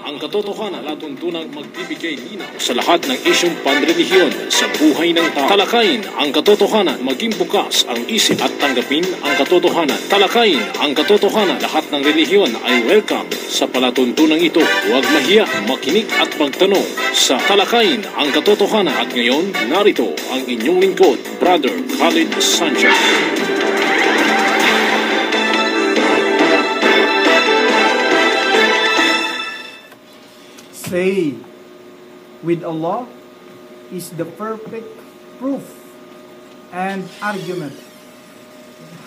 Ang katotohanan at tuntunang magbibigay linaw sa lahat ng isyong panrelihiyon sa buhay ng tao. Talakayin ang katotohanan, maging bukas ang isip at tanggapin ang katotohanan. Talakayin ang katotohanan, lahat ng relihiyon ay welcome sa palatuntunang ito. Huwag mahiya, makinig at magtanong sa Talakayin ang katotohanan. At ngayon, narito ang inyong lingkod, Brother Khalid Sanchez. Say, with Allah is the perfect proof and argument.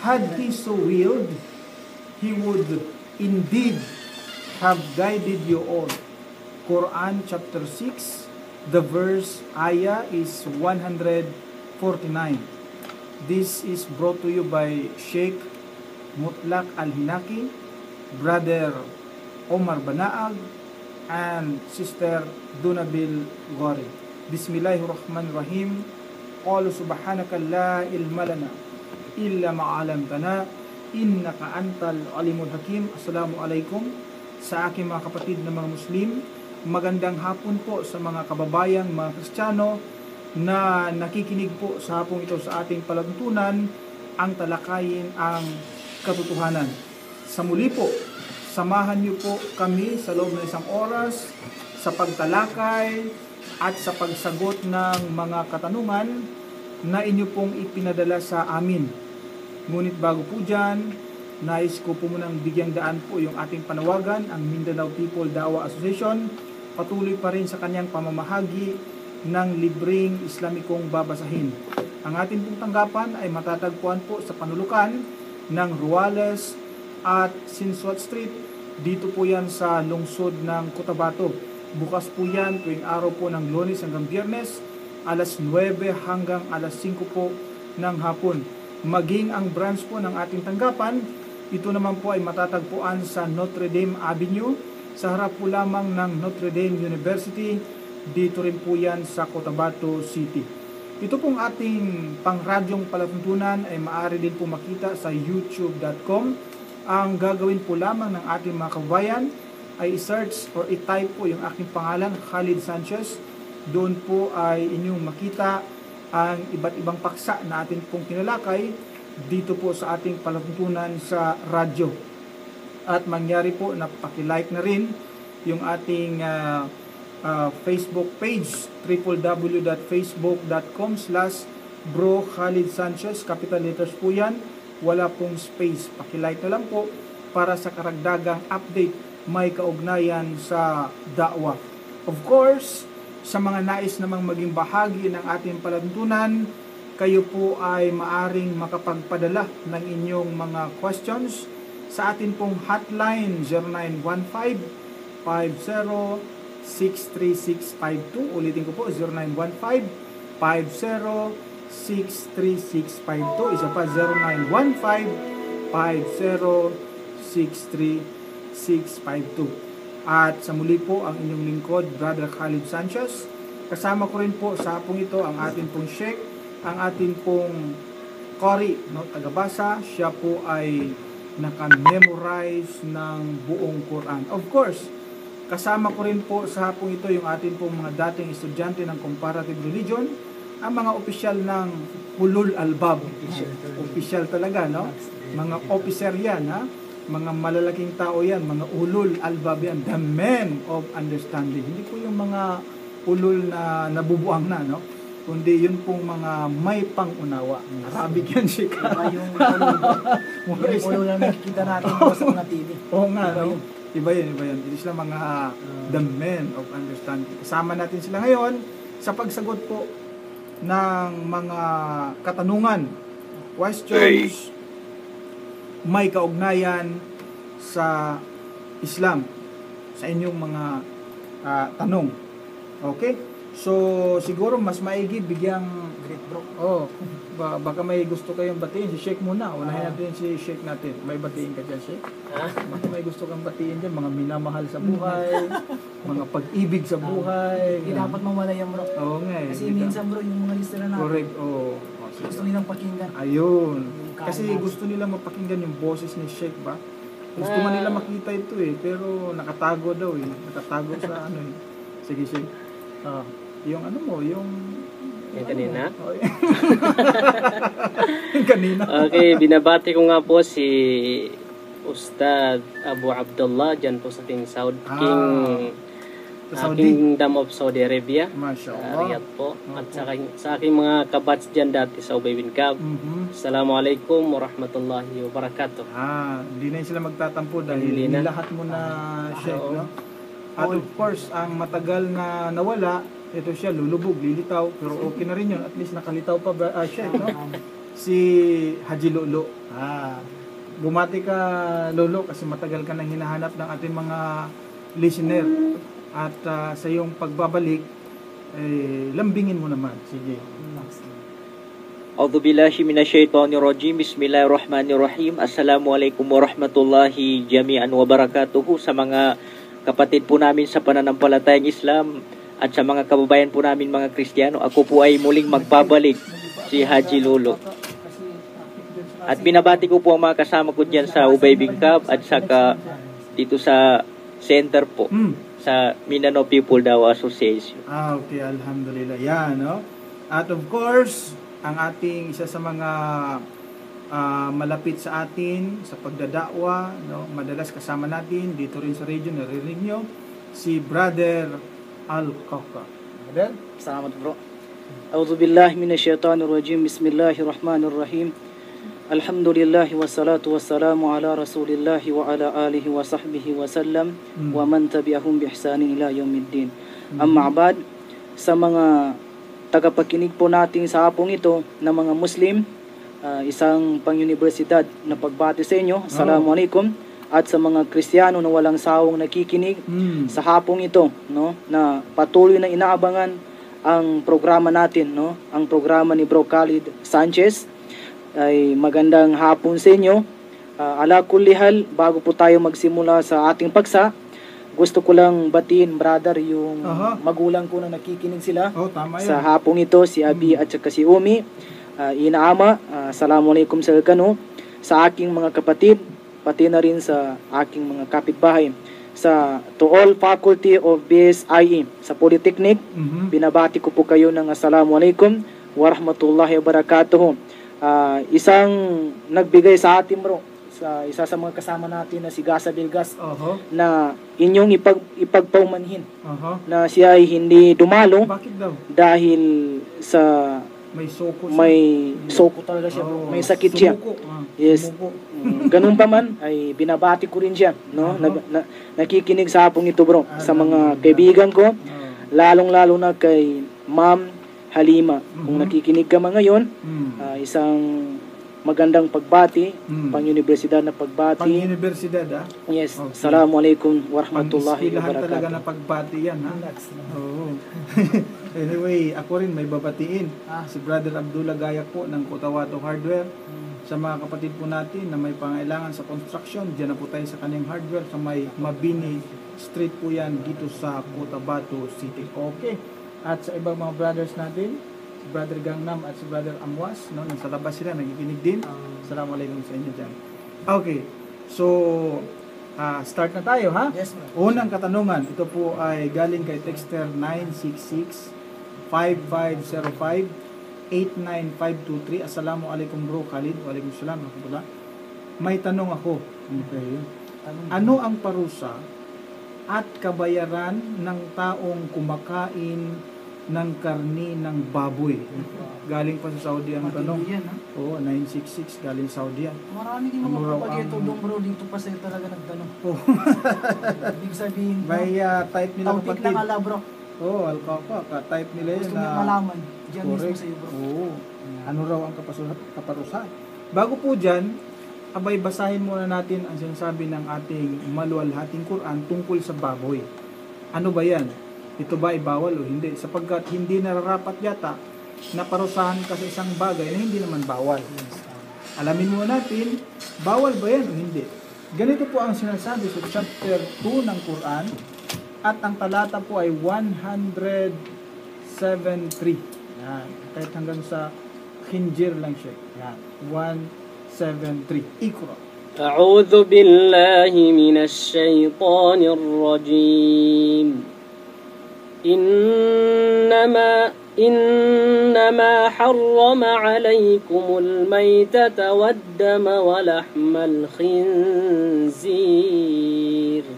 Had He so willed, He would indeed have guided you all. Quran chapter 6, the verse ayah is 149. This is brought to you by Sheikh Mutlaq Al-Hinaki, Brother Omar Banaag, and Sister Dunabil Ghori. Bismillahirrahmanirrahim. Qalu subhanaka la ilma lana illa ma 'allamtana innaka antal alimul hakim. Assalamu alaikum sa aking mga kapatid na mga Muslim. Magandang hapon po sa mga kababayang mga Kristiyano na nakikinig po sa hapong ito sa ating palatuntunan, ang talakayin ang katotohanan. Sa muli po, samahan niyo po kami sa loob ng isang oras sa pagtalakay at sa pagsagot ng mga katanungan na inyo pong ipinadala sa amin. Ngunit bago po dyan, nais ko po munang bigyang daan po yung ating panawagan, ang Mindanao People Dawah Association. Patuloy pa rin sa kanyang pamamahagi ng libreng Islamikong babasahin. Ang ating pong tanggapan ay matatagpuan po sa panulukan ng Ruales at Sinsuat Street. Dito po yan sa lungsod ng Cotabato. Bukas po yan tuwing araw po ng Lunes hanggang Biyernes, alas 9 hanggang alas 5 po ng hapon. Maging ang branch po ng ating tanggapan, ito naman po ay matatagpuan sa Notre Dame Avenue, sa harap po lamang ng Notre Dame University. Dito rin po yan sa Cotabato City. Ito pong ating pangradyong palatuntunan ay maaari din po makita sa youtube.com. Ang gagawin po lamang ng ating mga kabayan ay i-search or i-type po yung aking pangalan, Khalid Sanchez. Doon po ay inyong makita ang iba't ibang paksa na atin pong tinalakay dito po sa ating palatuntunan sa radyo. At mangyari po na paki-like na rin yung ating Facebook page, www.facebook.com/Bro Khalid Sanchez, capital letters po yan. Wala pong space. Pakilike na lang po para sa karagdagang update may kaugnayan sa da'wah. Of course, sa mga nais namang maging bahagi ng ating palatuntunan, kayo po ay maaring makapagpadala ng inyong mga questions sa atin pong hotline 0915-50-63652. Ulitin ko po, 0915-50-63652. Isa pa, 0915-50-63652. At sa muli po ang inyong lingkod, Brother Khalid Sanchez. Kasama ko rin po sa hapong ito ang ating pong Sheikh, ang ating pong Qari, no, tagabasa. Siya po ay naka-memorize ng buong Quran. Of course, kasama ko rin po sa hapong ito yung ating pong mga dating estudyante ng comparative religion, ang mga opisyal ng Ulul Albab. Opisyal talaga, no? Mga officer yan, ha? Mga malalaking tao yan, mga Ulul Albab yan, the men of understanding. Hindi po yung mga ulul na nabubuang na, no? Kundi yun pong mga may pangunawa. Arabic yan, Shika. Yung ulul na nakikita natin sa mga TV. Oo nga, no? Iba yun. Hindi sila mga the men of understanding. Kasama natin sila ngayon sa pagsagot po ng mga katanungan, questions, may kaugnayan sa Islam, sa inyong mga tanong. Okay? So, siguro mas maigi bigyang Great bro. baka may gusto kayong batiin. Si Sheikh muna. Unahin natin si Sheikh natin. May batiin ka dyan, Sheikh? Baka may gusto kang batiin dyan. Mga minamahal sa buhay, mga pag-ibig sa buhay. Hindi dapat mawala yan bro. Oo nga eh. Kasi minsan bro, yung mga listener natin. Correct, oo. Gusto nilang pakinggan. Ayun. Kasi gusto nila mapakinggan yung boses ni Sheikh ba? Gusto man nila makita ito pero nakatago daw Nakatago sa ano Sige, sige. Yung ano mo, yung kanina? Yung kanina. Okay, binabati ko nga po si Ustad Abu Abdullah dyan po sa ating Kingdom of Saudi Arabia. Masya Allah. Riyadh po. At sa aking mga kabats dyan dati sa Ubay bin Kab. Assalamualaikum warahmatullahi wabarakatuh. Hindi na sila magtatampo dahil nilahat mo na Sheikh, no? At of course, ang matagal na nawala, ito siya, lulubog, lilitaw, pero okay na rin yun. At least nakalitaw pa ba, Sheikh, no? Si Haji Lolo. Bumati ka, Lolo, kasi matagal ka nang hinahanap ng ating mga listener. At sa iyong pagbabalik, lambingin mo naman. Sige. A'udzu billahi minasyaitonir rajim. Bismillahirrahmanirrahim. Assalamualaikum warahmatullahi jami'an wabarakatuh sa mga kapatid po namin sa pananampalatayang Islam at sa mga kababayan po namin mga Kristiyano. Ako po ay muling magbabalik, si Haji Lolo. At binabati ko po ang mga kasama ko dyan sa Ubay bin Kab at saka dito sa center po, sa Mindanao People Dawa Association. Okay, alhamdulillah. Yan, no? At of course, ang ating isa sa mga malapit sa atin sa pagdadakwa, no? Madalas kasama natin dito rin sa region, narinig nyo, si Brother Al-Kaka. Brother? Salamat bro. A'udzu billahi minasyaitonir rajim. Bismillahirrahmanirrahim. Alhamdulillah wassalatu wassalamu ala Rasulillah wa ala alihi wa sahbihi wa sallam wa man tabi'ahum bi ihsanin ila yaumiddin. Amma ba'd, sa mga tagapakinig po natin sa hapong ito na mga Muslim, isang pang-universidad na pagbati sa inyo. Assalamualaikum. At sa mga Kristiyano na walang sawang nakikinig sa hapong ito, no, na patuloy na inaabangan ang programa natin, no, ang programa ni Bro Khalid Sanchez. Ay magandang hapon sa inyo. Ala kulli hal, bago po tayo magsimula sa ating paksa, gusto ko lang batiin, brother, yung magulang ko na nakikinig sila Tama sa hapong ito, si Abi at saka si Umi. Inaama, assalamualaikum sa kano, sa aking mga kapatid, pati na rin sa aking mga kapitbahay. To all faculty of BSIE sa Polytechnic, binabati ko po kayo ng assalamualaikum warahmatullahi wabarakatuh. Isang nagbigay sa atin bro, sa isa sa mga kasama natin na si Gasa Bilgas, na inyong ipagpaumanhin na siya ay hindi dumalo. Bakit daw? Dahil sa may soko talaga siya bro. May sakit siya. Yes. Ganun pa man ay binabati ko rin siya, no? Nakikinig sa hapong ito bro, sa mga kaibigan ko, lalong-lalo na kay Ma'am Halima. Kung nakikinig ka man ngayon, isang magandang pagbati, pang-universidad na pagbati. Pang-universidad, Yes. Okay. Assalamualaikum warahmatullahi wabarakatuh. Talaga na pagbati yan, Oo. Anyway, ako rin may babatiin. Si Brother Abdullah Gaya po ng Cotabato Hardware. Sa mga kapatid po natin na may pangailangan sa construction, dyan na po tayo sa kanyang hardware sa may Mabini Street po yan dito sa Cotabato City. Okay. At sa ibang mga brothers natin, si Brother Gangnam at si Brother Amwas, no, nasa labas sila, nagikinig din. Assalamualaikum sa inyo dyan. Okay. So, start na tayo, ha? Yes, ma'am. Unang katanungan, ito po ay galing kay Texter 966-5505-89523. Assalamualaikum bro Khalid. Waalaikumsalam. May tanong ako. Okay. Ano ang parusa at kabayaran ng taong kumakain ng karni ng baboy? Galing pa sa Saudi ang tanong. Oo, 966 galing Saudi yan. Marami din mga kapagito doon bro, dito pa sa'yo talaga nagtanong. Ibig sabihin, may type nila kapatid. tautik lang ala bro. Oo, Al-Kaka, type nila yun. Gusto niya malaman, dyan mismo correct. sa'yo bro. Oo. Ano raw ang kaparusahan? Bago po dyan, abay basahin muna natin ang sinasabi ng ating maluwalhating Quran tungkol sa baboy. Ano ba yan? Ito ba ay bawal o hindi? Sapagkat hindi nararapat yata na parusahan ka sa isang bagay na hindi naman bawal. Alamin muna natin, bawal ba yan o hindi? Ganito po ang sinasabi sa chapter 2 ng Quran at ang talata po ay 173. Yan. Kahit hanggang sa Khinjir lang siya. Yan. 173. Iqra. أعوذ بالله من الشيطان الرجيم إنما حرم عليكم الميتة والدم ولحم الخنزير.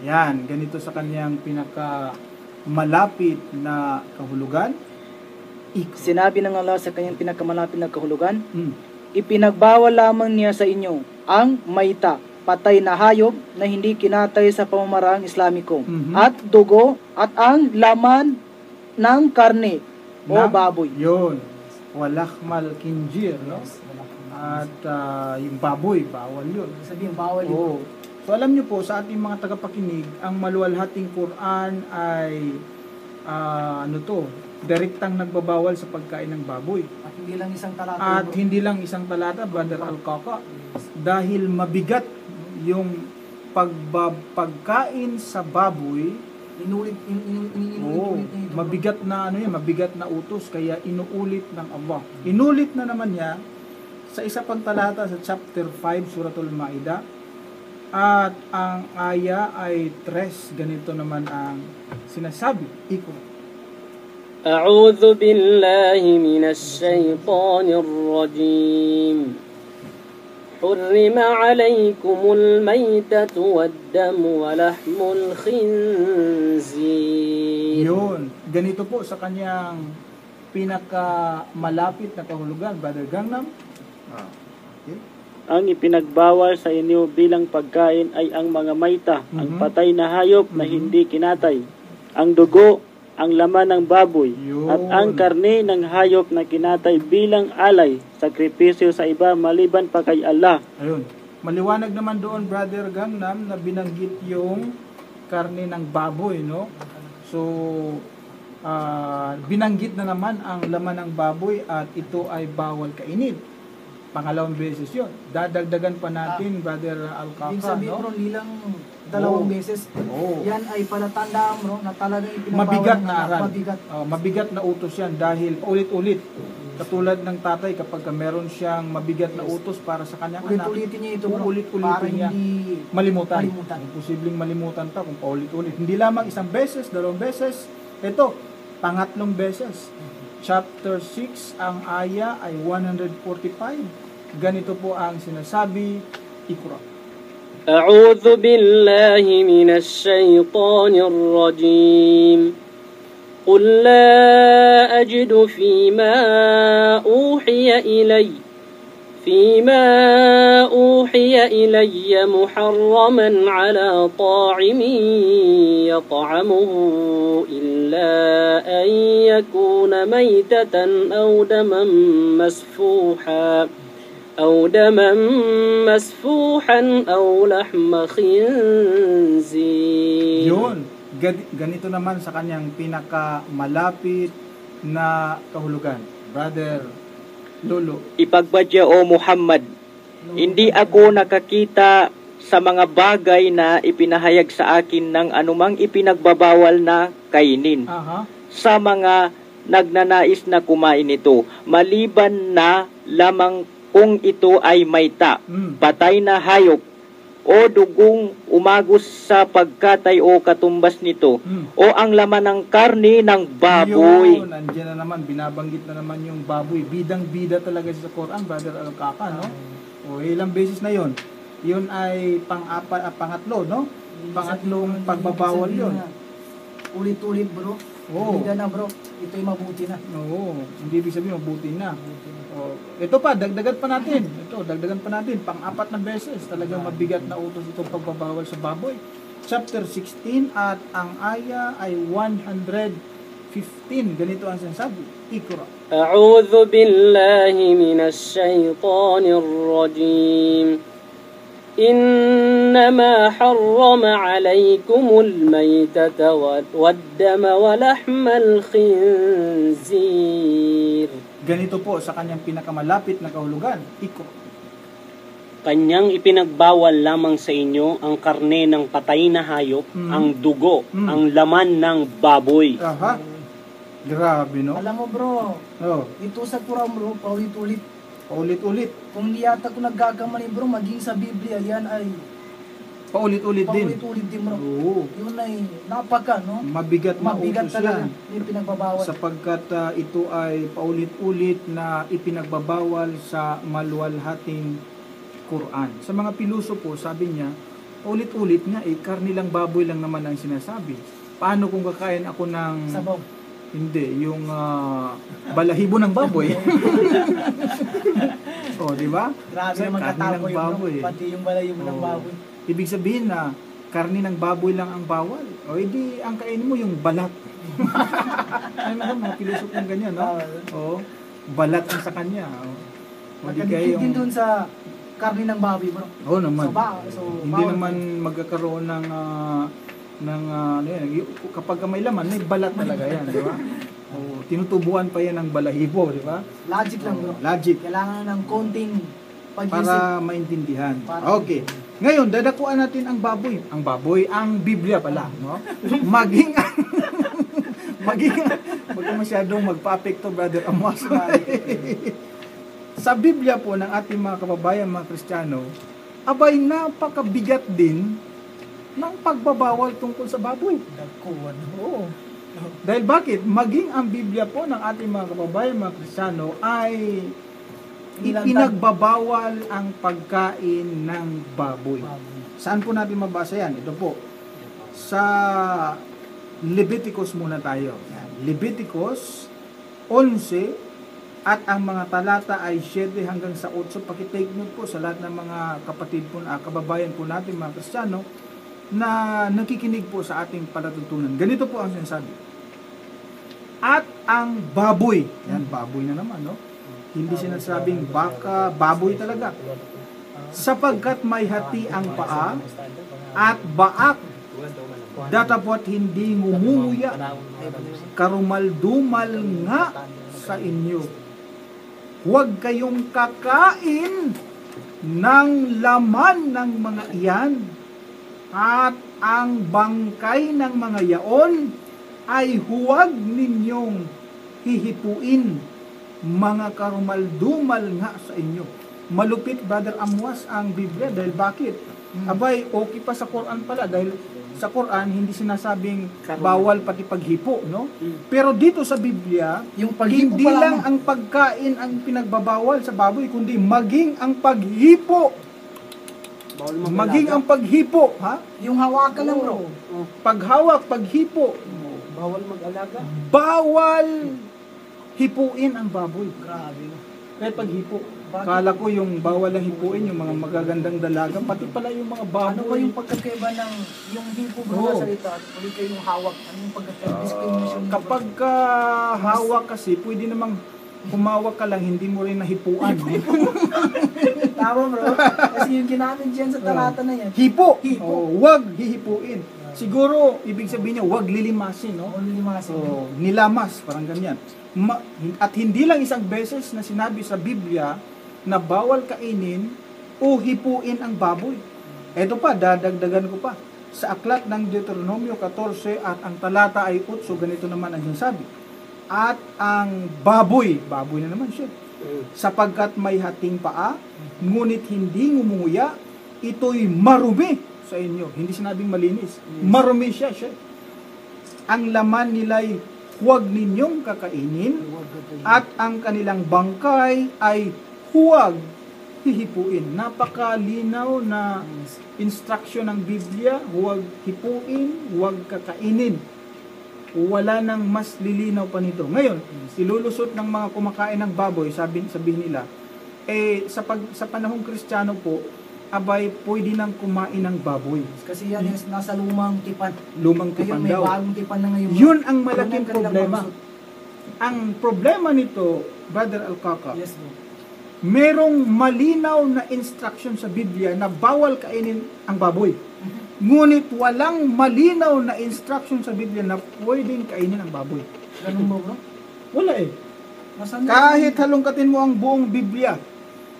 Yan, ganito sa kanyang pinakamalapit na kahulugan. Sinabi ng Allah sa kanyang pinakamalapit na kahulugan, Mm. ipinagbawal lamang niya sa inyo ang maita, patay na hayop na hindi kinatay sa pamamaraang Islamiko, Mhm. at dugo at ang laman ng karne o baboy. Yun. Walahmal kinjir, no? At yung baboy, bawal yun. Sabihin bawal Oo. So alam nyo po, sa ating mga tagapakinig, ang maluwalhating Quran ay direktang nagbabawal sa pagkain ng baboy. At hindi lang isang talata. At hindi lang isang talata, Brother Al-Kaka, dahil mabigat yung pagkain sa baboy. Inulit Oo, mabigat na mabigat na utos, kaya inuulit ng Allah. Inulit na naman niya sa isa pang talata sa chapter 5 Suratul Maida, at ang aya ay 3. Ganito naman ang sinasabi. أعوذ بالله من الشيطان الرجيم حرم عليكم الميتة والدم ولحم الخنزير. Yun, ganito po sa kanyang pinakamalapit na kahulugan, Brother Gangnam. Ang ipinagbawal sa inyo bilang pagkain ay ang mga maita, ang patay na hayop na hindi kinatay, ang dugo, ang laman ng baboy, Yun. at ang karne ng hayop na kinatay bilang alay, sakripisyo sa iba maliban pa kay Allah. Ayun. Maliwanag naman doon, Brother Gangnam, na binanggit yung karne ng baboy, no? So, binanggit na naman ang laman ng baboy at ito ay bawal kainin. Pangalawang beses yun. Dadagdagan pa natin, Brother Al-Kaka, Ibig sabihin, no? bro, nilang dalawang Oo. beses. Oo. Yan ay palatandaan, bro, na talagang ipinagbawal Mabigat ng na Allah. aral. Mabigat. Mabigat na utos yan dahil ulit-ulit. Katulad ng tatay, kapag meron siyang mabigat na utos para sa kanyang anak, Ulit-ulitin niya ito, bro. uulit-ulitin Para niya. hindi Malimutan. malimutan. Posibleng malimutan pa kung paulit-ulit. Hindi lamang isang beses, dalawang beses. Ito, pangatlong beses. Chapter 6, ang aya ay 145. Ganito po ang sinasabi, Iqra. أعوذ بالله من الشيطان الرجيم قل لا أجد فيما أوحي إلي محرما على طاعم يطعمه إلا أن يكون ميتة أو دما مسفوحا أو لحم خنزير. Yun. Ganito naman sa kanyang pinakamalapit na kahulugan. Brother Lolo. Ipagbadya o Muhammad, hindi ako nakakita sa mga bagay na ipinahayag sa akin ng anumang ipinagbabawal na kainin Aha. sa mga nagnanais na kumain ito, maliban na lamang kung ito ay maita, patay na hayop, o dugong umagos sa pagkatay o katumbas nito, o ang laman ng karne ng baboy. Yun, nandiyan na naman, binabanggit na naman yung baboy. Bidang-bida talaga sa Quran, Brother Al-Kaka, no? O ilang beses na yon. Yun ay pangatlo, no? Pangatlong pagbabawal yun. Ulit-ulit, bro. Oo. Hindi na, bro. Ito'y mabuti na. Oo, hindi ibig sabihin mabuti na. O, ito pa, dagdagan pa natin. Pang-apat na beses. Talagang mabigat na utos itong pagbabawal sa baboy. Chapter 16 at ang aya ay 115. Ganito ang sinasabi. Iqra. أعوذ بالله من الشيطان الرجيم إنما حرم عليكم الميتة والدم ولحم الخنزير. Ganito po sa kanyang pinakamalapit na kahulugan. Iqra. Kanyang ipinagbawal lamang sa inyo ang karne ng patay na hayop, ang dugo, ang laman ng baboy. Aha. Grabe, no? Alam mo, bro, Oh. ito sa Quran, bro, paulit-ulit. Paulit-ulit. Kung di yata ko nagkakamali bro, maging sa Biblia, yan ay Paulit-ulit din. paulit-ulit din bro. Oo. Yun ay napaka, no? Mabigat na Mabigat utos talaga. yan. Yung pinagbabawal. Sapagkat ito ay paulit-ulit na ipinagbabawal sa maluwalhating Quran. Sa mga pilosopo, sabi niya, paulit-ulit nga, karni lang baboy lang naman ang sinasabi. Paano kung kakain ako ng... Sabaw. Hindi, yung balahibo ng baboy. Oh, di ba? Grabe Kasi naman karni katapo ng yun bro. baboy. Pati yung balayibo ng Oo. baboy. Ibig sabihin na karni ng baboy lang ang bawal. O edi ang kainin mo yung balat. Ano ba mga pilosopong ganyan, no? Oo. Balat ang sa kanya. O di kaya Magkadikit din dun sa karni ng baboy bro. Oo naman. So, Hindi bawal. naman magkakaroon ng ano yan, kapag may laman, may balat talaga yan, di ba? O, tinutubuan pa yan ng balahibo, di ba? Logic lang bro. Logic. Kailangan ng konting pag-isip. Para maintindihan. Para- Okay. Ngayon, dadakuan natin ang baboy. Ang baboy, ang Biblia pala, no? Maging wag ka masyadong magpa-apekto, Brother Amos. Sa Biblia po ng ating mga kababayan, mga Kristiyano, abay napakabigat din ng pagbabawal tungkol sa baboy. Oo. Dahil bakit? Maging ang Biblia po ng ating mga kababayan, mga Kristiyano, ay ipinagbabawal ang pagkain ng baboy. Saan po natin mabasa yan? Ito po. Sa Leviticus muna tayo. Yan. Leviticus 11 at ang mga talata ay 7 hanggang sa 8. Pakitake note po sa lahat ng mga kapatid po, kababayan po natin, mga Kristiyano, na nakikinig po sa ating palatuntunan. Ganito po ang sinasabi. At ang baboy, yan, baboy na naman, no? Hindi sinasabing baka, baboy talaga. Sapagkat may hati ang paa at baak, datapot hindi ngumunguya, karumal-dumal nga sa inyo. Huwag kayong kakain ng laman ng mga iyan, at ang bangkay ng mga yaon ay huwag ninyong hihipuin, mga karumal-dumal nga sa inyo. Malupit, Brother Amwas, ang Biblia. Dahil bakit? Abay, okay pa sa Quran pala. Dahil sa Quran, hindi sinasabing bawal pati paghipo, no? Pero dito sa Biblia, Yung paghipo hindi pa lang lang. ang pagkain ang pinagbabawal sa baboy, kundi maging ang paghipo. Maging ang paghipo, ha? Yung hawakan lang bro. Paghawak, paghipo. Bawal mag-alaga. Bawal hipuin ang baboy. Grabe. Kahit paghipo. Kala ko yung bawal ang hipuin, yung mga magagandang dalaga, pati pala yung mga baboy. Ano ba yung pagkakaiba ng yung hipo bro Oo. na salita at ulit kayo yung hawak? Ano yung pagkakaiba? Discrimination. Kapag hawak kasi, pwede namang humawak ka lang, hindi mo rin nahipuan. Tama bro. Kasi yung ginamit dyan sa talata na yan. Hipo! Hipo. Huwag hihipuin. Siguro, ibig sabihin niya, huwag lilimasin, no? Only mga Nilamas, parang ganyan. At hindi lang isang beses na sinabi sa Biblia na bawal kainin o hipuin ang baboy. Ito pa, dadagdagan ko pa. Sa aklat ng Deuteronomio 14 at ang talata ay 8, ganito naman ang sinasabi. At ang baboy na naman siya, sapagkat may hating paa, ngunit hindi ngumunguya, ito'y marumi sa inyo. Hindi sinabing malinis. Marumi siya. Ang laman nila'y huwag ninyong kakainin, at ang kanilang bangkay ay huwag hihipuin. Napakalinaw na instruction ng Biblia, huwag hipuin, huwag kakainin. Wala nang mas lilinaw pa nito. Ngayon, ilulusot ng mga kumakain ng baboy, sabihin nila, sa panahong Kristiyano po, abay, pwede nang kumain ng baboy. Kasi yan is nasa lumang tipan. Lumang Ngayon tipan may daw. bagong tipan na ngayon. Yun ang malaking Yun ang kanilang problema. palusot. Ang problema nito, Brother Alcaca, Yes bro. merong malinaw na instruction sa Biblia na bawal kainin ang baboy. Ngunit walang malinaw na instruction sa Biblia na pwedeng kainin ang baboy. Ganun ba bro? Wala eh. Nasaan Kahit halongkatin mo ang buong Biblia,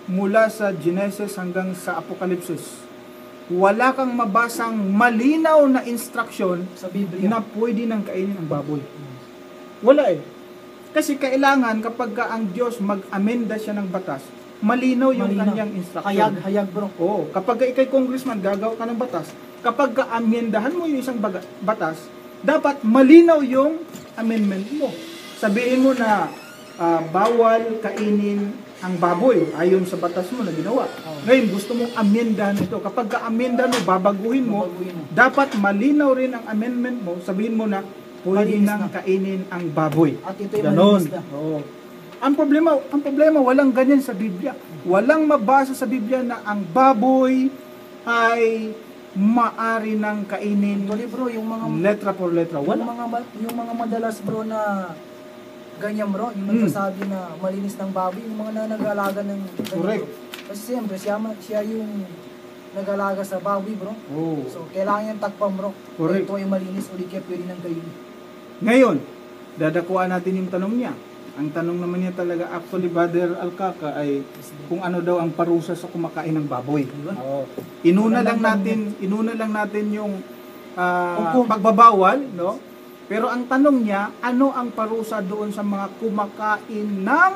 mula sa Genesis hanggang sa Apokalipsis, wala kang mabasang malinaw na instruction sa Biblia? na pwede nang kainin ang baboy. Wala eh. Kasi kailangan kapag ang Diyos mag-amenda siya ng batas, malinaw yung Malinaw. kanyang instruction. Hayag bro. Oo, kapag ikay congressman, gagawa ka ng batas, kapag ka-amyendahan mo yung isang batas, dapat malinaw yung amendment mo. Sabihin mo na bawal kainin ang baboy ayon sa batas mo na ginawa. Ngayon, gusto mong amyendahan ito. Kapag ka-amyendahan mo, babaguhin mo, dapat malinaw rin ang amendment mo. Sabihin mo na, pwede Malinis nang na. kainin ang baboy. At ito'y Ganon. malinis na. Oo. Ang problema, walang ganyan sa Biblia. Walang mabasa sa Biblia na ang baboy ay maari nang kainin Actually bro, yung mga letra por letra. Wala. yung mga madalas bro na ganyan bro, yung nagsasabi na malinis ng baboy, yung mga nag-aalaga ng ganyan, Correct. bro. Kasi siyempre siya yung nag-aalaga sa baboy bro. Oh. So kailangan yung takpan bro. Correct. Ito ay malinis uli kaya pwede nang kainin. Ngayon, dadakuan natin yung tanong niya. Ang tanong naman niya talaga, actually, Brother Alcaca, ay kung ano daw ang parusa sa kumakain ng baboy. Oo. Inuna lang natin yung pagbabawal, no? Pero ang tanong niya, ano ang parusa doon sa mga kumakain ng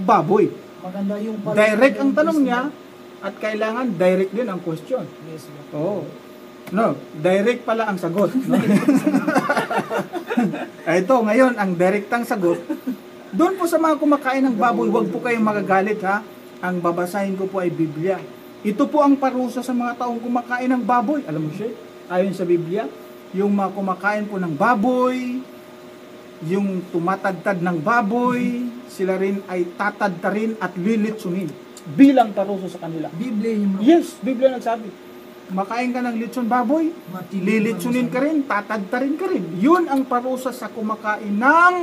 baboy? Maganda yung Direct ang tanong niya, at kailangan direct din ang question. Yes bro. Oo. No, direct pala ang sagot. No? Ito, ngayon, ang direktang sagot, doon po sa mga kumakain ng baboy, huwag po kayong magagalit ha. Ang babasahin ko po ay Biblia. Ito po ang parusa sa mga taong kumakain ng baboy. Alam mo siya, ayon sa Biblia, yung mga kumakain po ng baboy, yung tumatadtad ng baboy, sila rin ay tatadtarin at lilitsunin bilang parusa sa kanila. Biblia yung bro. Yes, Biblia nagsabi. Makain ka ng litson baboy, Matindi lilitsunin ka rin, tatadtarin ka rin. Yun ang parusa sa kumakain ng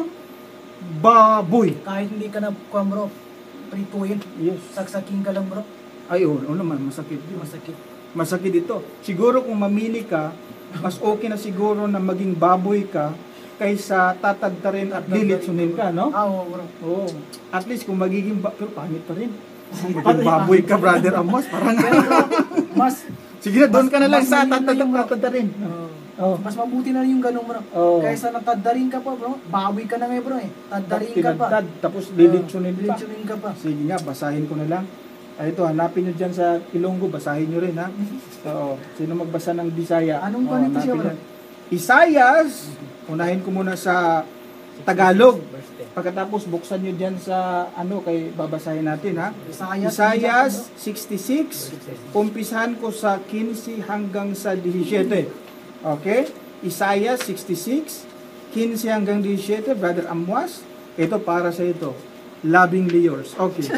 baboy. Kahit hindi ka na kuwan bro, prituin, Yes. saksakin ka lang bro, Ay, oo naman, masakit yun. masakit. Masakit ito. Siguro kung mamili ka, mas okay na siguro na maging baboy ka kaysa tatadtarin at lilitsunin ka, no? Oo bro. Oo. At least kung magiging pero pangit pa rin. Maging baboy ka, Brother Amos, parang Mas sige na, doon ka na lang mas sa malinaw yung- tatadtarin. Oo. mas mabuti na yung ganun bro. Oo. Kaysa natadarin ka pa bro, baboy ka na ngayon bro eh. Tadarin ka pa. Tinadtad, tapos lilitsunin pa. Lilitsunin ka pa. Sige nga, basahin ko na lang. Ay, ito, hanapin nyo dyan sa Ilonggo, basahin nyo rin ha. So, sino magbasa ng Bisaya? Anong ganito siya, hanapin bro? yan. Isayas, unahin ko muna sa Tagalog. Pagkatapos, buksan nyo dyan sa, kay babasahin natin ha. Isayas 66, umpisahan ko sa 15 hanggang sa 17. Okay? Isayas 66, 15 hanggang 17, Brother Amwas, ito para sa ito. Lovingly yours. Okay.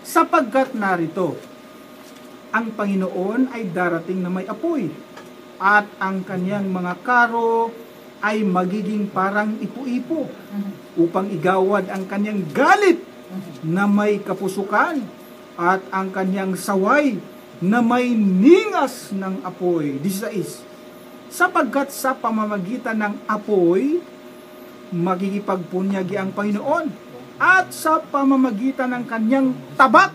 Sapagkat narito, ang Panginoon ay darating na may apoy, at ang kanyang mga karo ay magiging parang ipu-ipo, upang igawad ang kanyang galit na may kapusukan, at ang kanyang saway na may ningas ng apoy. 16. Sapagkat sa pamamagitan ng apoy, magigipagpunyagi ang Panginoon, at sa pamamagitan ng kanyang tabak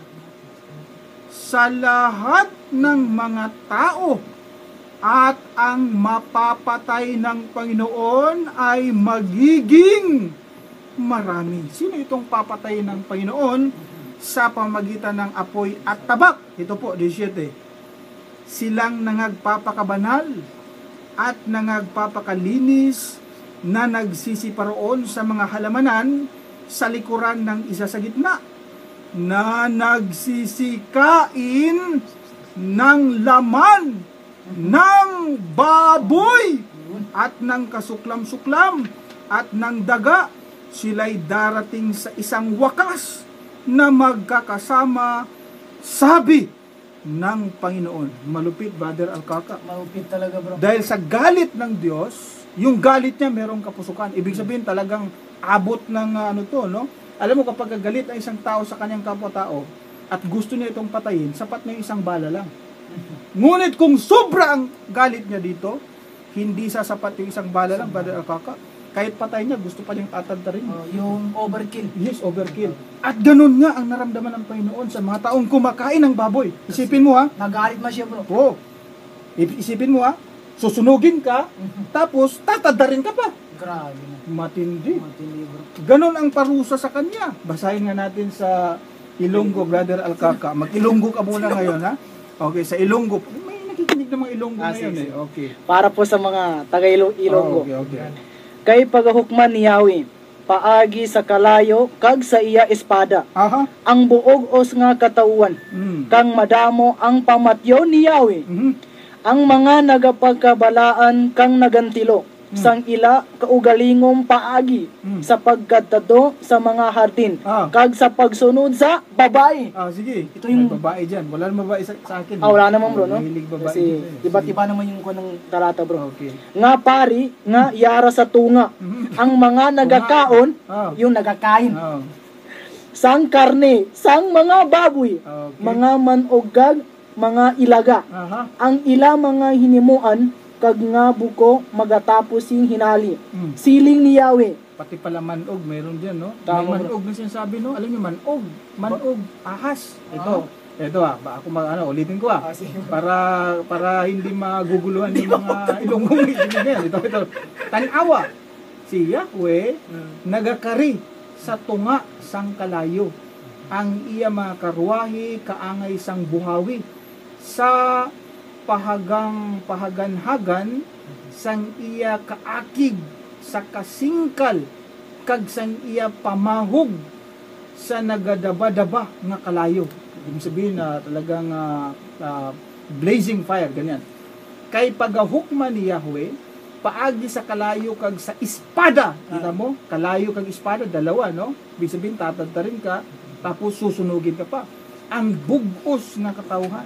sa lahat ng mga tao, at ang mapapatay ng Panginoon ay magiging marami. Sino itong papatay ng Panginoon sa pamamagitan ng apoy at tabak? Ito po, 17. Silang nangagpapakabanal at nangagpapakalinis na nagsisiparoon sa mga halamanan sa likuran ng isa sa gitna, na nagsisikain ng laman ng baboy at ng kasuklam-suklam at ng daga. Sila'y darating sa isang wakas na magkakasama, sabi ng Panginoon. Malupit, Brother Alcaca. Malupit talaga bro. Dahil sa galit ng Diyos, yung galit niya merong kapusukan. Ibig sabihin talagang abot ng no? Alam mo, kapag galit ang isang tao sa kanyang kapwa-tao at gusto niya itong patayin, sapat na yung isang bala lang. Ngunit kung sobra ang galit niya dito, hindi sasapat yung isang bala lang, Brother Alcaca. Kahit patay niya, gusto pa niyang tatadtarin. Yung overkill. Yes, overkill. At ganun nga ang naramdaman ng Panginoon sa mga taong kumakain ng baboy. Isipin mo ha. Nagalit man siya bro. Oo. Isipin mo ha. Susunugin ka, tapos tatadtarin ka pa. Grabe na. Matindi. Matindi bro. Ganon ang parusa sa kanya. Basahin nga natin sa Ilonggo, Brother Alcaca. Mag-Ilonggo ka muna ngayon, ha? Okay, sa Ilonggo. May nakikinig ng mga Ilonggo ngayon, sige. Okay. Para po sa mga taga-Ilonggo. Okay. Kay pagahukman ni Yahweh, paagi sa kalayo, kag sa iya espada, Aha. ang buog os nga katauan, kang madamo ang pamatyo ni Yahweh, ang mga nagapagkabalaan kang nagantilo, sang ila kaugalingom paagi, sa pagkatado sa mga hardin, kag sa pagsunod sa babae. Sige. Ito yung- May babae dyan. Wala namang babae sa akin. Wala naman bro, no? Mahilig babae Kasi dyan, eh. iba't iba naman yung kanang talata bro. Okay. Nga pari, nga yara sa tunga, ang mga nagakaon, Ah. yung nagakain, Oh. sang karne, sang mga baboy, Okay. mga manogag, mga ilaga, Aha. ang ila mga hinimuan, kag nga buko magatapos yung hinali. Mm. Siling ni Yahweh, Pati pala manog, meron dyan, no? Tama, May manog na sinasabi, no? Alam niyo, manog, ahas. Ito ba ako ulitin ko para hindi maguguluhan yung mga Ilonggong yan. Ito. Tanawa, si Yahweh nagakari sa tunga sang kalayo. Ang iya mga karwahi kaangay sang buhawi sa pahaganhagan sang iya kaakig sa kasingkal kag sang iya pamahog sa nagadaba-daba nga kalayo. Ibig sabihin na talagang blazing fire, ganyan. Kay pagahukman ni Yahweh, paagi sa kalayo kag sa espada. Kita mo? Kalayo kag espada, dalawa, no? Ibig sabihin, tatantarin ka, tapos susunugin ka pa. Ang bugos nga katawhan.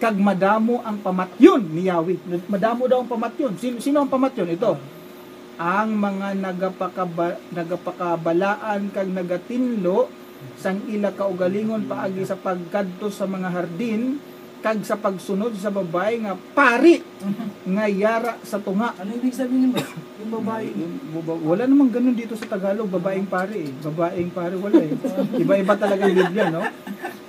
Kag madamo ang pamatyon ni Yahweh. Madamo daw ang pamatyon. Sino ang pamatyon? Ito. Ang mga nagapakabalaan kag nagatinlo sang ila kaugalingon paagi sa pagkadto sa mga hardin kag sa pagsunod sa babae nga pari nga yara sa tunga. Ano ibig sabihin mo? Yung babae. Wala namang ganun dito sa Tagalog, babaeng pari eh. Babaeng pari wala eh. Iba-iba talaga ang Biblia, no?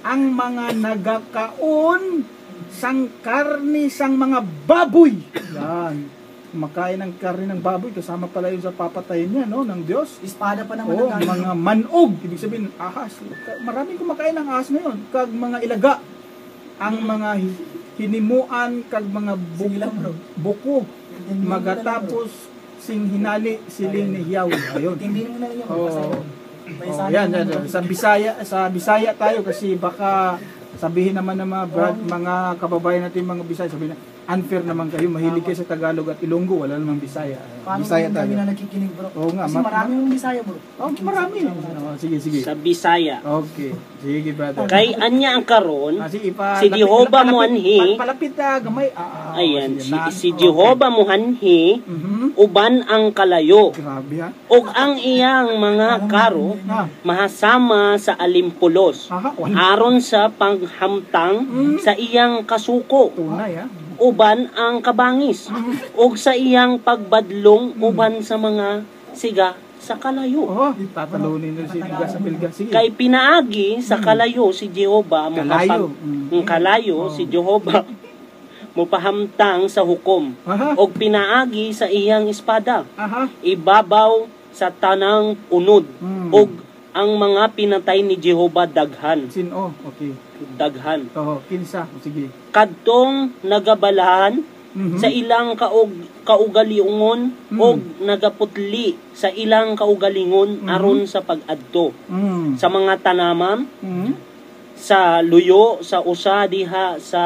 Ang mga nagakaon sang karni sang mga baboy. Yan. Kumakain ng karni ng baboy, kasama pala yun sa papatayin niya, no? Ng Diyos. Espada pa naman Oo, ang gamit. mga manog. Ibig sabihin, ahas. Maraming kumakain ng ahas ngayon. Kag mga ilaga. Ang mga hinimuan, kag mga buko. Magatapos sing hinali siling ni Yahweh. Ayun. Tindin mo na yun. Yan. Sa Bisaya tayo kasi baka sabihin naman ng mga kababayan natin mga Bisaya, sabihin na unfair naman kayo, mahilig kayo sa Tagalog at Ilonggo, wala namang Bisaya. Paano Bisaya kung tayo. kami na nagkikinig bro? Oo nga. Kasi marami yung Bisaya bro. Marami. Sige. Sa Bisaya. Okay. Sige, brother. Kay anya ang karon, Sige, si Jehovah mo anhi. Palapit na, gamay. Ayan, sige, si Jehovah muhanhi, uban ang kalayo, Grabe ha. ug ang iyang mga karo, mahasama sa alimpulos, aron sa panghamtang sa iyang kasuko, Tunay ha. uban ang kabangis, ug sa iyang pagbadlong, uban sa mga siga sa kalayo. Tatalunin na si Bilga sa Bilga. Sige. Kay pinaagi sa kalayo si Jehovah, kalayo si Jehovah, mupahamtang sa hukom, og pinaagi sa iyang espada, ibabaw sa tanang unod, og ang mga pinatay ni Jehovah daghan. Sino? Okay. Daghan. Kinsa. Sige. Kadtong nagabalahan sa ilang kaugaliungon og nagaputli sa ilang kaugalingon aron sa pag-adto sa mga tanaman, sa luyo, sa usa diha sa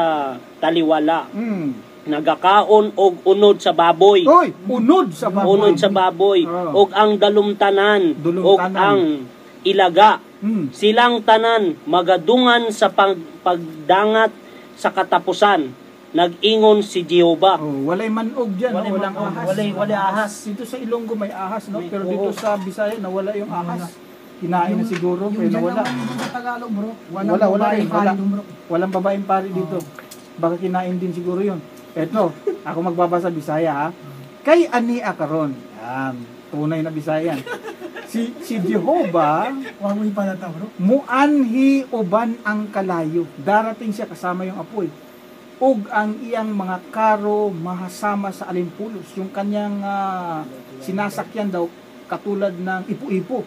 taliwala, nagakaon og unod sa baboy. Unod sa baboy. Unod sa baboy og ang dalumtanan og ang ilaga. Silang tanan magadungan sa pagdangat sa katapusan. Nag-ingon si Jehovah. Walay manog dyan. Walang ahas. Walay ahas. Dito sa Ilonggo may ahas, no? Pero dito sa Bisaya nawala yung ahas. Kinain na siguro, pero nawala. Yung sa Tagalog bro. Wala rin. Bro. Walang babaeng pari dito. Baka kinain din siguro yun. Eto, ako magbabasa Bisaya ha. Kay ani akaron. Yan. Tunay na Bisayan. Si Jehovah, Wamoy pala ta bro. muanhi uban ang kalayo. Darating siya kasama yung apoy. Ug ang iyang mga karo mahasama sa alimpulos. Yung kanyang sinasakyan daw katulad ng ipo-ipo.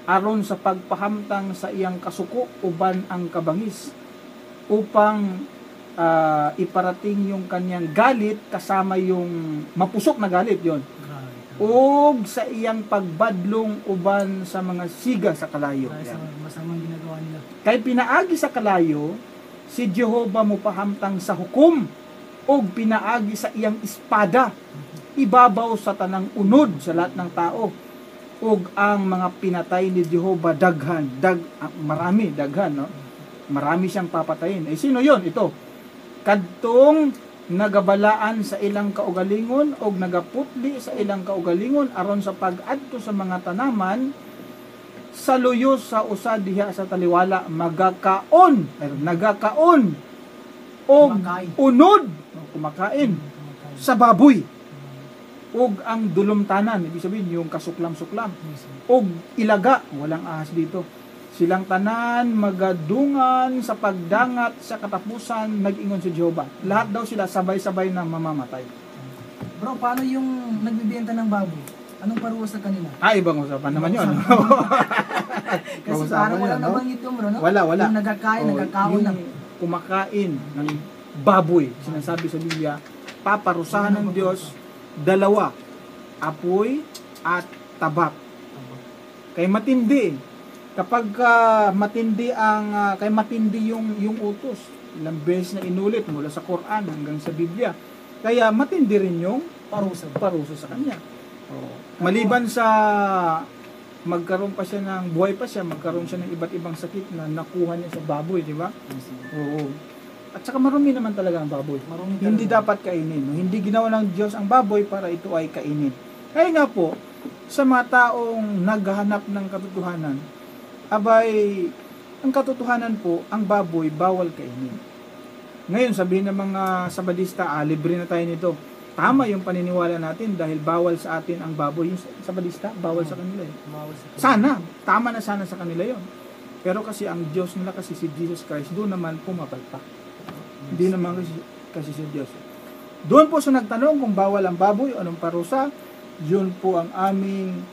aron sa pagpahamtang sa iyang kasuko uban ang kabangis upang iparating yung kanyang galit kasama yung mapusok na galit yon ug sa iyang pagbadlong uban sa mga siga sa kalayo. Sa masamang ginagawa nila. Kay pinaagi sa kalayo si Jehova mopahamtang sa hukom ug pinaagi sa iyang espada ibabaw sa tanang unod sa lahat ng tao ug ang mga pinatay ni Jehova marami no, marami siyang papatayin. Sino yon? Ito kadtong nagabalaan sa ilang kaugalingon o nagaputli sa ilang kaugalingon aron sa pag-adto sa mga tanaman sa luyos sa usa diha sa taliwala nagakaon o unod kumakain sa baboy ug ang dulumtanan, ibig sabihin yung kasuklam-suklam ug ilaga, walang ahas dito. Silang tanan magadungan sa pagdangat sa katapusan nag-ingon si Jehova. Lahat daw sila sabay-sabay na mamamatay. Bro, paano yung nagbibenta ng baboy? Anong paruwa sa kanila? Ibang usapan naman yun. Kasi parang wala nabanggit yung bro, no? Wala. Yung nagkakaon lang. Kumakain ng baboy. Sinasabi sa Biblia, paparusahan ng Diyos dalawa, apoy at tabak. Kay matindi. Kapag matindi yung utos, ilang beses na inulit mula sa Quran hanggang sa Biblia. Kaya matindi rin yung parusa sa kanya. Maliban sa magkaroon pa siya ng buhay pa siya, magkaroon siya ng iba't ibang sakit na nakuha niya sa baboy, di ba? Oo. At saka marumi naman talaga ang baboy. Hindi dapat kainin. No? Hindi ginawa ng Diyos ang baboy para ito ay kainin. Kaya nga po, sa mga taong naghahanap ng katotohanan, ang katotohanan po, ang baboy bawal kainin. Ngayon, sabihin ng mga sabadista, libre na tayo nito. Tama yung paniniwala natin dahil bawal sa atin ang baboy. Yung sabadista, bawal sa kanila. Sana, tama na sana sa kanila yon. Pero kasi ang Diyos nila kasi si Jesus Christ, doon naman pumapalpak. Hindi naman kasi si Diyos. Doon po sa nagtanong kung bawal ang baboy o anong parusa, yun po ang aming